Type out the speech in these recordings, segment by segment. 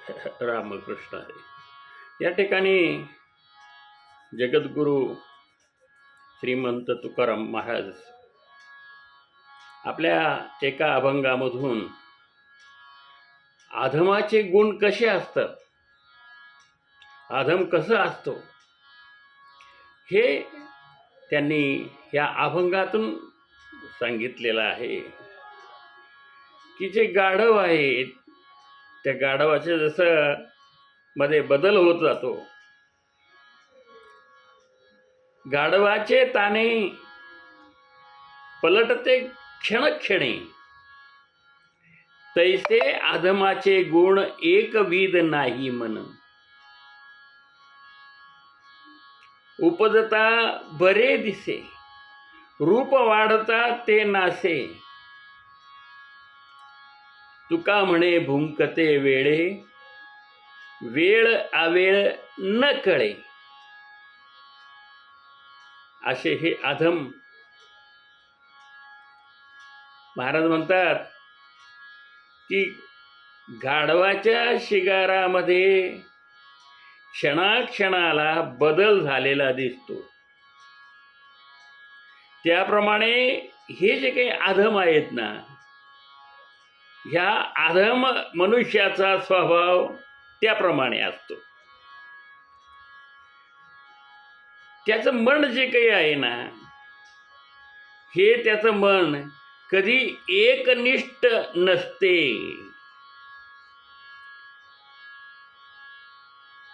रामकृष्ण हरी. या ठिकाणी जगद्गुरू श्रीमंत तुकाराम महाराज आपल्या एका अभंगामधून अधमाचे गुण कसे असतात, अधम कसं असतो, हे त्यांनी या अभंगातून सांगितलेलं आहे. की जे गाढव आहे त्या गाढवाचे जसं मध्ये बदल होत जातो, गाढवाचे ताने पलटते क्षणक्षणी, तैसे अधमाचे गुण एकविध नाही मन. उपजता बरे दिसे, रूप वाढता ते नासे. तुका म्हणे भुंकते वेळे, वेळ आवेळ न कळे. असे हे अधम. महाराज म्हणतात की गाढवाच्या शिगारामध्ये क्षणाक्षणाला बदल झालेला दिसतो. त्याप्रमाणे हे जे काही अधम आहेत ना, ह्या अधम मनुष्याचा स्वभाव त्याप्रमाणे असतो. त्याचं मन जे काही आहे ना, हे त्याचं मन कधी एकनिष्ठ नसते.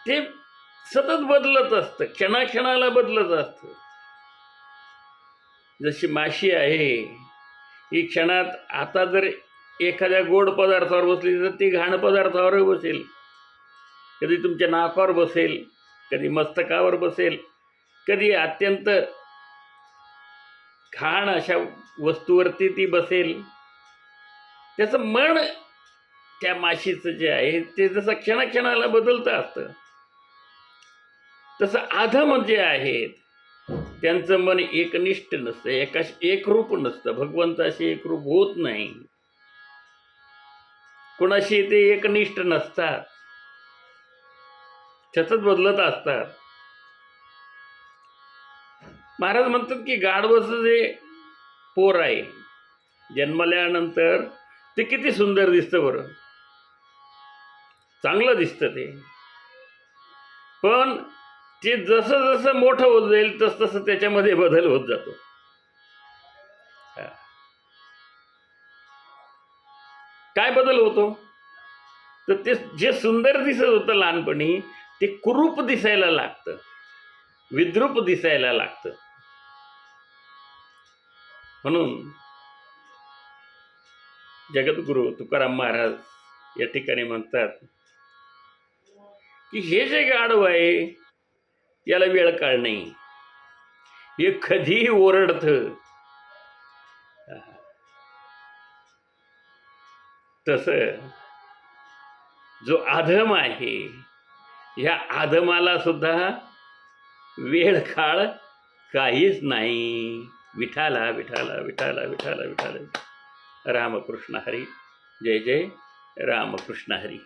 ते सतत बदलत असतं, क्षणाक्षणाला बदलत असतं. जशी माशी आहे, ही क्षणात आता जर एखाद्या गोड पदार्थावर बसली तर ती घाण पदार्थावर बसेल, कधी तुमच्या नाकावर बसेल, कधी मस्तकावर बसेल, कधी अत्यंत घाण अशा वस्तूवरती ती बसेल. त्याचं मन, त्या माशीचं जे आहे ते जसं क्षणाक्षणाला बदलतं असतं, तसं अधम जे आहेत त्यांचं मन एकनिष्ठ नसतं, एकरूप नसतं. भगवंताशी एकरूप होत नाही, कोणाशी ते एकनिष्ठ नसतात, सतत बदलत असतात. महाराज म्हणतात की गाढवाचं जे पोर आहे जन्मल्यानंतर ते किती सुंदर दिसतं बरं, चांगलं दिसतं ते. पण ते जसं जसं मोठं होत जाईल तस तसं त्याच्यामध्ये बदल होत जातो. काय बदल होतो तर ते जे सुंदर दिसत होतं लहानपणी ते कुरूप दिसायला लागतं, विद्रूप दिसायला लागतं. म्हणून जगद्गुरू तुकाराम महाराज या ठिकाणी म्हणतात की हे जे गाढव आहे याला वेळ काळ नाही, हे कधीही ओरडतं. तसं जो अधम आहे, ह्या अधमाला सुद्धा वेळ काळ काहीच नाही. विठाला विठाला विठाला विठाला विठाला. रामकृष्ण हरी. जय जय रामकृष्ण हरी.